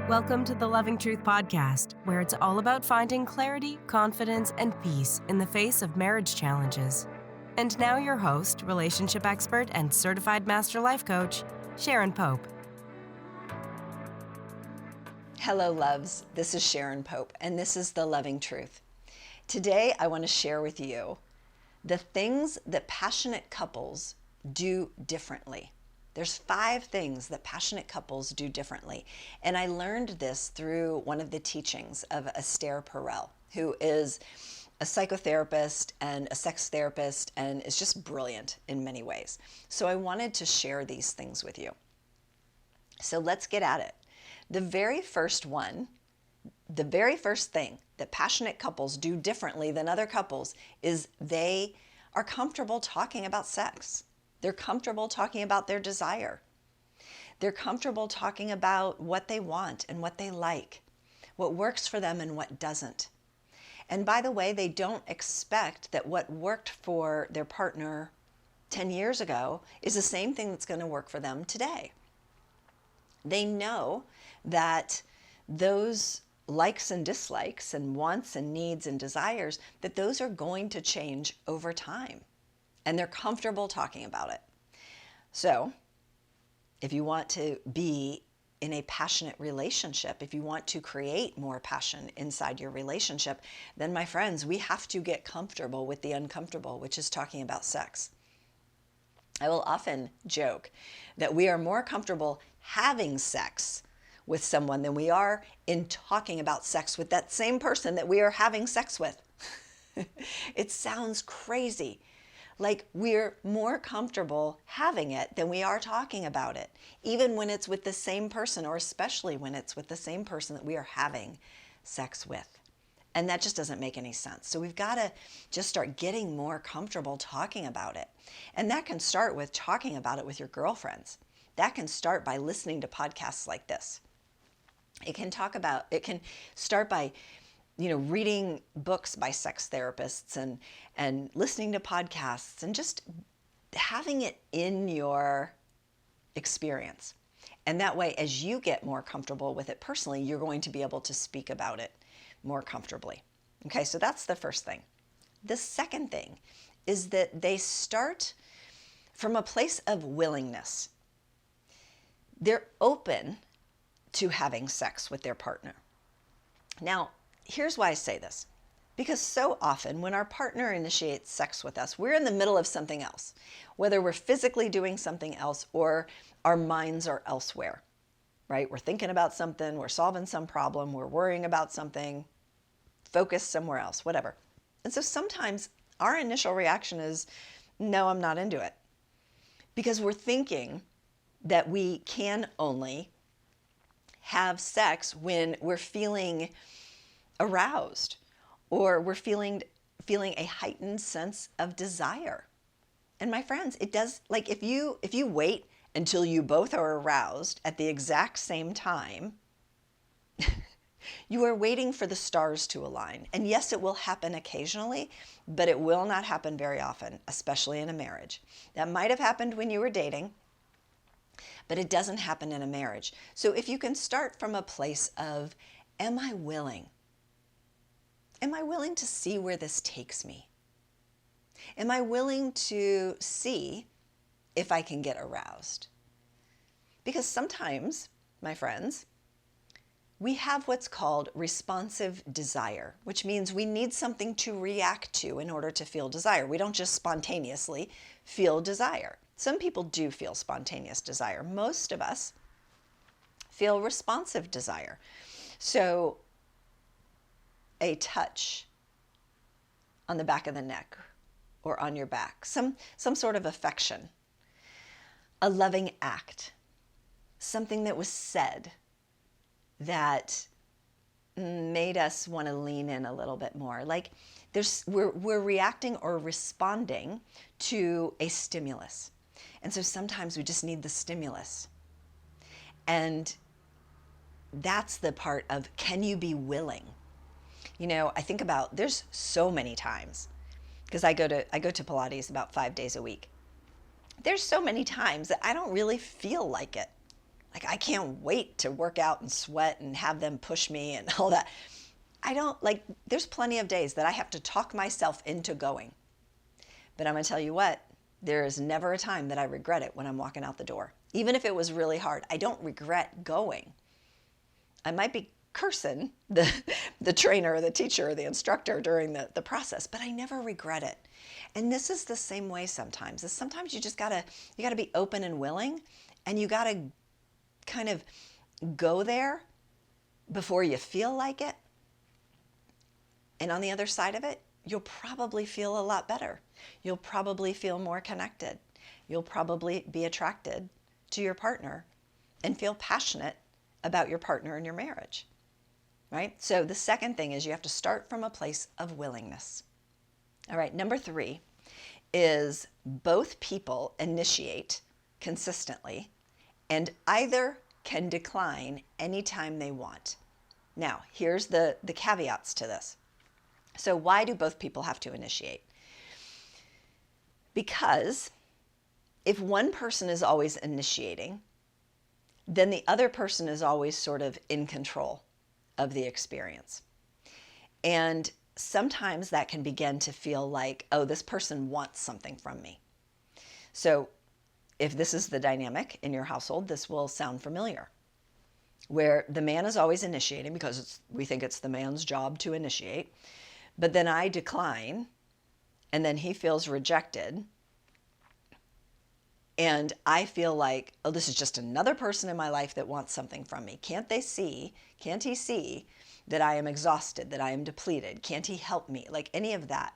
Welcome to the Loving Truth Podcast, where it's all about finding clarity, confidence, and peace in the face of marriage challenges. And now your host, relationship expert, and certified master life coach, Sharon Pope. Hello, loves. This is Sharon Pope, and this is The Loving Truth. Today, I want to share with you the things that passionate couples do differently. There's 5 things that passionate couples do differently. And I learned this through one of the teachings of Esther Perel, who is a psychotherapist and a sex therapist and is just brilliant in many ways. So I wanted to share these things with you. So let's get at it. The very first thing that passionate couples do differently than other couples is they are comfortable talking about sex. They're comfortable talking about their desire. They're comfortable talking about what they want and what they like, what works for them and what doesn't. And by the way, they don't expect that what worked for their partner 10 years ago is the same thing that's going to work for them today. They know that those likes and dislikes and wants and needs and desires, that those are going to change over time. And they're comfortable talking about it. So, if you want to be in a passionate relationship, if you want to create more passion inside your relationship, then my friends, we have to get comfortable with the uncomfortable, which is talking about sex. I will often joke that we are more comfortable having sex with someone than we are in talking about sex with that same person that we are having sex with. It sounds crazy. Like we're more comfortable having it than we are talking about it, even when it's with the same person, or especially when it's with the same person that we are having sex with. And that just doesn't make any sense. So we've got to just start getting more comfortable talking about it. And that can start with talking about it with your girlfriends. That can start by listening to podcasts like this. It can start by reading books by sex therapists and listening to podcasts and just having it in your experience. And that way, as you get more comfortable with it personally, you're going to be able to speak about it more comfortably. Okay, so that's the first thing. The second thing is that they start from a place of willingness. They're open to having sex with their partner. Now, here's why I say this. Because so often when our partner initiates sex with us, we're in the middle of something else, whether we're physically doing something else or our minds are elsewhere, right? We're thinking about something, we're solving some problem, we're worrying about something, focused somewhere else, whatever. And so sometimes our initial reaction is, no, I'm not into it. Because we're thinking that we can only have sex when we're feeling aroused or we're feeling a heightened sense of desire. And my friends, it does, like if you wait until you both are aroused at the exact same time, you are waiting for the stars to align. And yes, it will happen occasionally, but it will not happen very often, especially in a marriage. That might have happened when you were dating, but it doesn't happen in a marriage. So if you can start from a place of, am I willing? Am I willing to see where this takes me? Am I willing to see if I can get aroused? Because sometimes, my friends, we have what's called responsive desire, which means we need something to react to in order to feel desire. We don't just spontaneously feel desire. Some people do feel spontaneous desire. Most of us feel responsive desire. So a touch on the back of the neck or on your back, some sort of affection, a loving act, something that was said that made us want to lean in a little bit more. Like we're reacting or responding to a stimulus. And so sometimes we just need the stimulus. And that's the part of, can you be willing? I think about, there's so many times, because I go to Pilates about 5 days a week. There's so many times that I don't really feel like it. Like, I can't wait to work out and sweat and have them push me and all that. I don't like, there's plenty of days that I have to talk myself into going. But I'm going to tell you what, there is never a time that I regret it when I'm walking out the door. Even if it was really hard, I don't regret going. I might be cursing the trainer or the teacher or the instructor during the process, but I never regret it. And this is the same way sometimes. Sometimes you just gotta be open and willing, and you gotta kind of go there before you feel like it. And on the other side of it, you'll probably feel a lot better. You'll probably feel more connected. You'll probably be attracted to your partner and feel passionate about your partner and your marriage, right? So the second thing is you have to start from a place of willingness. All right, number 3 is both people initiate consistently and either can decline anytime they want. Now, here's the caveats to this. So why do both people have to initiate? Because if one person is always initiating, then the other person is always sort of in control of the experience. And sometimes that can begin to feel like, oh, this person wants something from me. So if this is the dynamic in your household, this will sound familiar, where the man is always initiating because we think it's the man's job to initiate. But then I decline, and then he feels rejected. And I feel like, oh, this is just another person in my life that wants something from me. Can't he see that I am exhausted, that I am depleted? Can't he help me? Like any of that.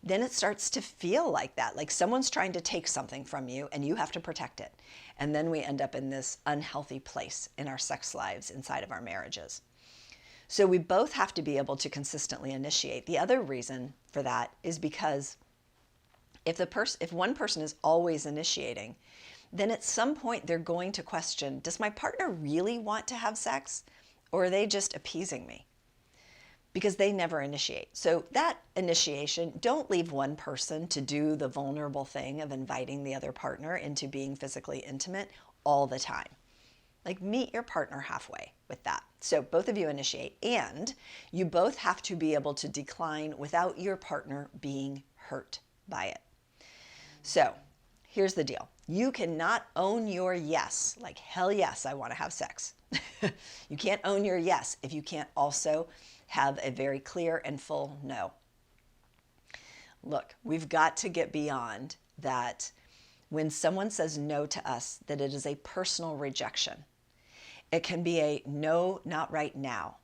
Then it starts to feel like that, like someone's trying to take something from you and you have to protect it. And then we end up in this unhealthy place in our sex lives inside of our marriages. So we both have to be able to consistently initiate. The other reason for that is because if one person is always initiating, then at some point they're going to question, does my partner really want to have sex, or are they just appeasing me? Because they never initiate. So that initiation, don't leave one person to do the vulnerable thing of inviting the other partner into being physically intimate all the time. Like, meet your partner halfway with that. So both of you initiate, and you both have to be able to decline without your partner being hurt by it. So here's the deal. You cannot own your yes, like, hell yes, I want to have sex. You can't own your yes if you can't also have a very clear and full no. Look, we've got to get beyond that. When someone says no to us, that it is a personal rejection. It can be a no, not right now,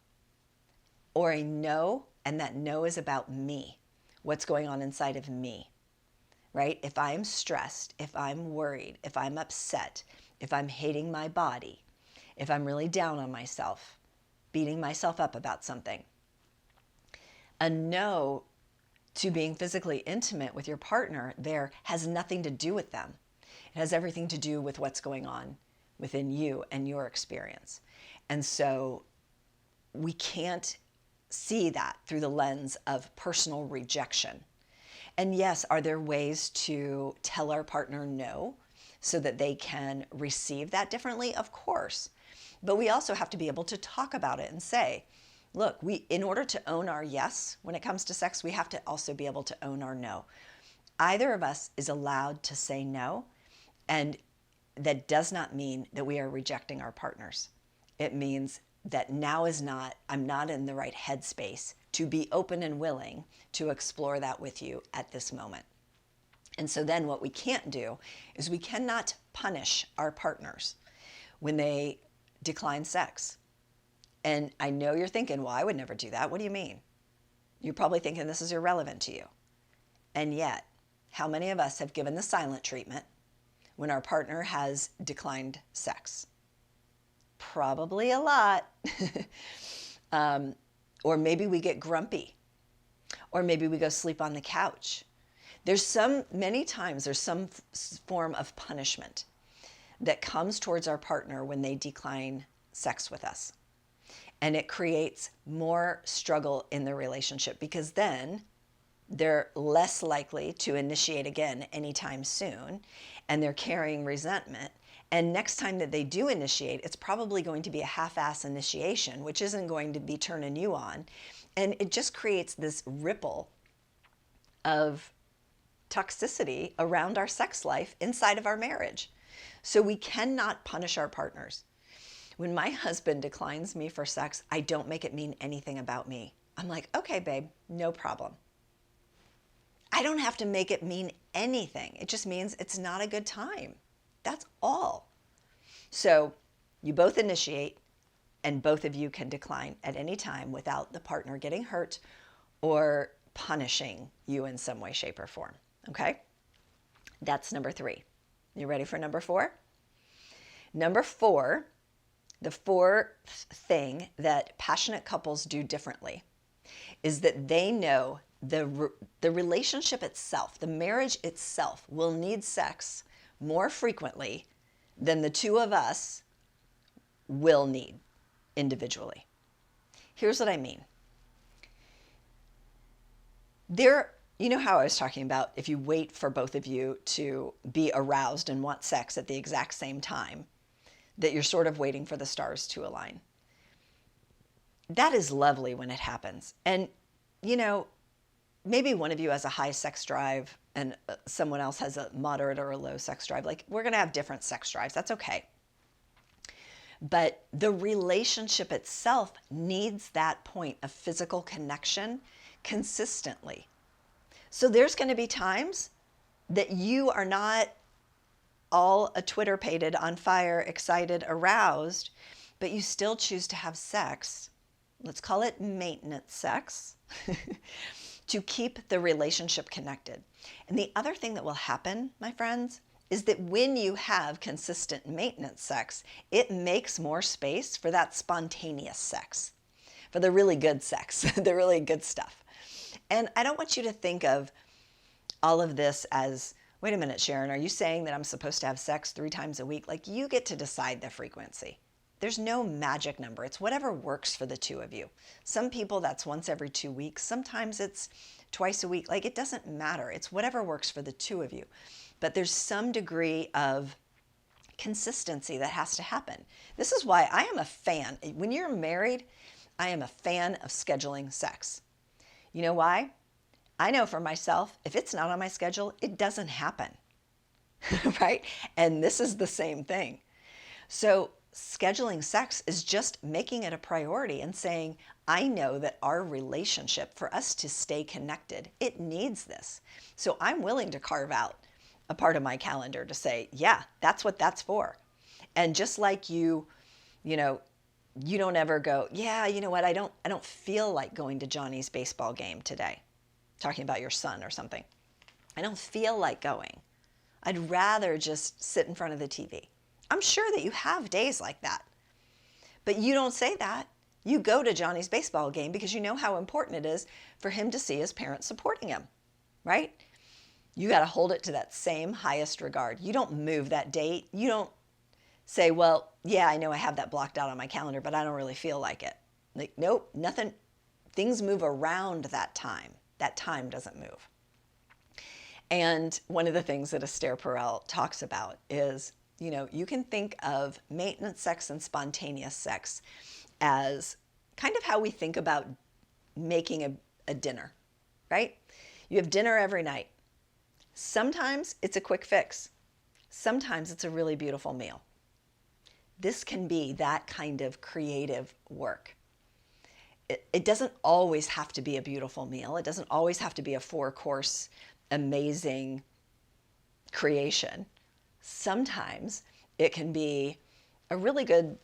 or a no, and that no is about me, what's going on inside of me, right? If I'm stressed, if I'm worried, if I'm upset, if I'm hating my body, if I'm really down on myself, beating myself up about something, a no to being physically intimate with your partner there has nothing to do with them. It has everything to do with what's going on within you and your experience. And so we can't see that through the lens of personal rejection. And yes, are there ways to tell our partner no so that they can receive that differently? Of course. But we also have to be able to talk about it and say, look, in order to own our yes when it comes to sex, we have to also be able to own our no. Either of us is allowed to say no, and that does not mean that we are rejecting our partners. It means that I'm not in the right headspace to be open and willing to explore that with you at this moment. And so then what we can't do is we cannot punish our partners when they decline sex. And I know you're thinking, well, I would never do that. What do you mean? You're probably thinking this is irrelevant to you. And yet, how many of us have given the silent treatment when our partner has declined sex? Probably a lot. Or maybe we get grumpy. Or maybe we go sleep on the couch. Many times there's some form of punishment that comes towards our partner when they decline sex with us. And it creates more struggle in the relationship because then they're less likely to initiate again anytime soon, and they're carrying resentment, And next time that they do initiate, it's probably going to be a half-ass initiation, which isn't going to be turning you on. And it just creates this ripple of toxicity around our sex life inside of our marriage. So we cannot punish our partners. When my husband declines me for sex, I don't make it mean anything about me. I'm like, okay, babe, no problem. I don't have to make it mean anything. It just means it's not a good time. That's all. So you both initiate, and both of you can decline at any time without the partner getting hurt or punishing you in some way, shape, or form. Okay? That's number 3. You ready for number 4? Number 4, the fourth thing that passionate couples do differently is that they know the relationship itself, the marriage itself, will need sex more frequently than the two of us will need individually. Here's what I mean. You know how I was talking about if you wait for both of you to be aroused and want sex at the exact same time, that you're sort of waiting for the stars to align. That is lovely when it happens. And, you know, maybe one of you has a high sex drive and someone else has a moderate or a low sex drive. Like, we're going to have different sex drives. That's okay. But the relationship itself needs that point of physical connection consistently. So there's going to be times that you are not all a Twitter-pated, on fire, excited, aroused, but you still choose to have sex. Let's call it maintenance sex to keep the relationship connected. And the other thing that will happen, my friends, is that when you have consistent maintenance sex, it makes more space for that spontaneous sex, for the really good sex, the really good stuff. And I don't want you to think of all of this as, wait a minute, Sharon, are you saying that I'm supposed to have sex 3 times a week? Like, you get to decide the frequency. There's no magic number. It's whatever works for the two of you. Some people, that's once every 2 weeks. Sometimes it's twice a week. Like, it doesn't matter. It's whatever works for the two of you. But there's some degree of consistency that has to happen. This is why I am a fan. When you're married, I am a fan of scheduling sex. You know why? I know for myself, if it's not on my schedule, it doesn't happen, right? And this is the same thing. So scheduling sex is just making it a priority and saying, I know that our relationship, for us to stay connected, it needs this. So I'm willing to carve out a part of my calendar to say, yeah, that's what that's for. And just like you don't ever go, yeah, you know what, I don't feel like going to Johnny's baseball game today. Talking about your son or something. I don't feel like going. I'd rather just sit in front of the TV. I'm sure that you have days like that. But you don't say that. You go to Johnny's baseball game because you know how important it is for him to see his parents supporting him, right? You got to hold it to that same highest regard. You don't move that date. You don't say, well, yeah, I know I have that blocked out on my calendar, but I don't really feel like it. Like, nope, nothing. Things move around that time. That time doesn't move. And one of the things that Esther Perel talks about is, you can think of maintenance sex and spontaneous sex as kind of how we think about making a dinner, right? You have dinner every night. Sometimes it's a quick fix. Sometimes it's a really beautiful meal. This can be that kind of creative work. It doesn't always have to be a beautiful meal. It doesn't always have to be a 4-course, amazing creation. Sometimes it can be a really good,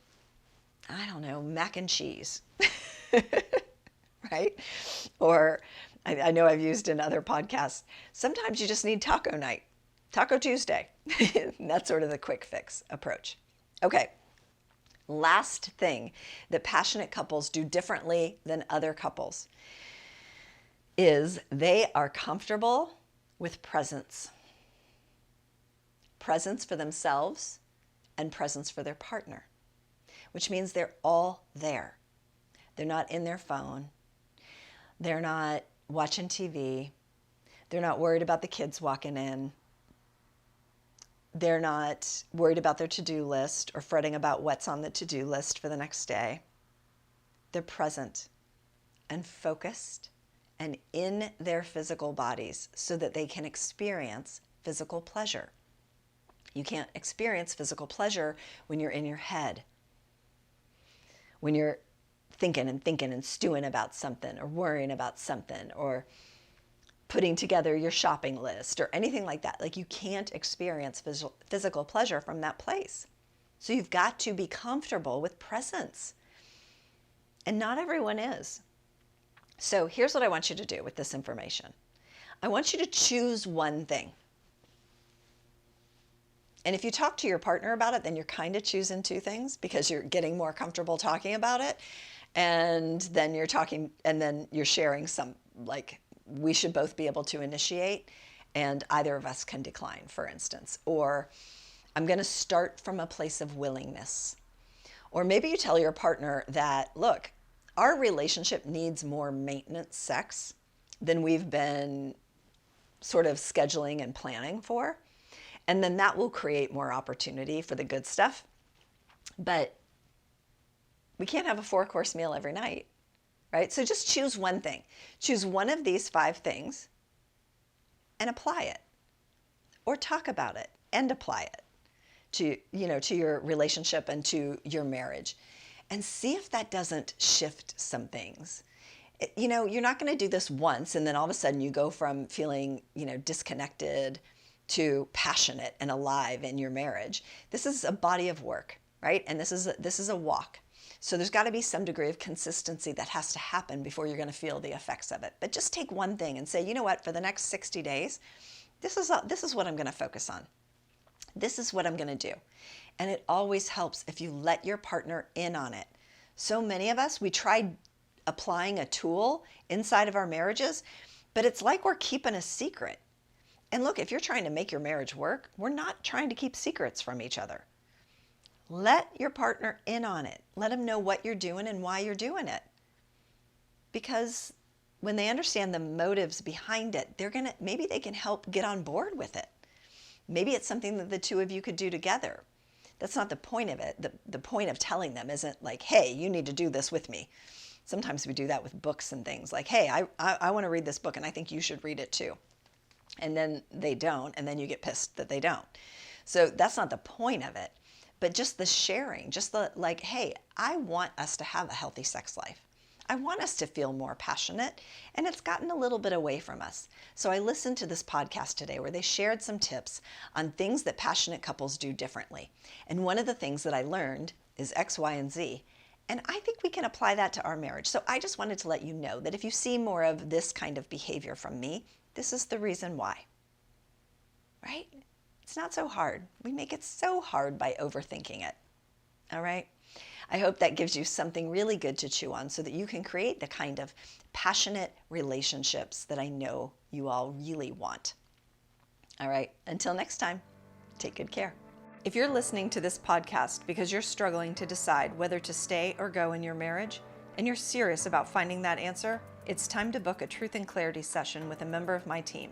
mac and cheese, right? Or I know I've used in other podcasts, sometimes you just need taco night, Taco Tuesday. And that's sort of the quick fix approach. Okay. Last thing that passionate couples do differently than other couples is they are comfortable with presence. Presence for themselves and presence for their partner, which means they're all there. They're not in their phone. They're not watching TV. They're not worried about the kids walking in. They're not worried about their to-do list or fretting about what's on the to-do list for the next day. They're present and focused and in their physical bodies so that they can experience physical pleasure. You can't experience physical pleasure when you're in your head, when you're thinking and stewing about something or worrying about something or putting together your shopping list or anything like that. Like, you can't experience physical pleasure from that place. So you've got to be comfortable with presence. And not everyone is. So here's what I want you to do with this information. I want you to choose one thing. And if you talk to your partner about it, then you're kind of choosing two things because you're getting more comfortable talking about it. And then you're sharing some, like, we should both be able to initiate and either of us can decline, for instance. Or I'm going to start from a place of willingness. Or maybe you tell your partner that, look, our relationship needs more maintenance sex than we've been sort of scheduling and planning for. And then that will create more opportunity for the good stuff. But we can't have a 4-course meal every night, right? So just choose one thing. Choose one of these 5 things and apply it. Or talk about it and apply it to your relationship and to your marriage. And see if that doesn't shift some things. You're not going to do this once and then all of a sudden you go from feeling, disconnected to passionate and alive in your marriage. This is a body of work, right? And this is a walk. So there's got to be some degree of consistency that has to happen before you're going to feel the effects of it. But just take one thing and say, you know what, for the next 60 days, this is what I'm going to focus on. This is what I'm going to do. And it always helps if you let your partner in on it. So many of us, we tried applying a tool inside of our marriages, but it's like we're keeping a secret. And look, if you're trying to make your marriage work, we're not trying to keep secrets from each other. Let your partner in on it. Let them know what you're doing and why you're doing it. Because when they understand the motives behind it, maybe they can help get on board with it. Maybe it's something that the two of you could do together. That's not the point of it. The point of telling them isn't like, hey, you need to do this with me. Sometimes we do that with books and things like, hey, I want to read this book and I think you should read it too. And then they don't, and then you get pissed that they don't. So that's not the point of it. But just the sharing, just the like, hey, I want us to have a healthy sex life. I want us to feel more passionate, and it's gotten a little bit away from us. So I listened to this podcast today where they shared some tips on things that passionate couples do differently. And one of the things that I learned is X, Y, and Z. And I think we can apply that to our marriage. So I just wanted to let you know that if you see more of this kind of behavior from me, this is the reason why, right? It's not so hard. We make it so hard by overthinking it, all right? I hope that gives you something really good to chew on so that you can create the kind of passionate relationships that I know you all really want. All right, until next time, take good care. If you're listening to this podcast because you're struggling to decide whether to stay or go in your marriage, and you're serious about finding that answer, it's time to book a Truth and Clarity session with a member of my team.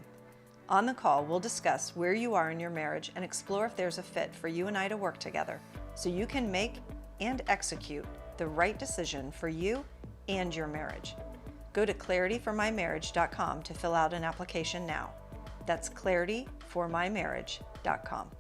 On the call, we'll discuss where you are in your marriage and explore if there's a fit for you and I to work together so you can make and execute the right decision for you and your marriage. Go to clarityformymarriage.com to fill out an application now. That's clarityformymarriage.com.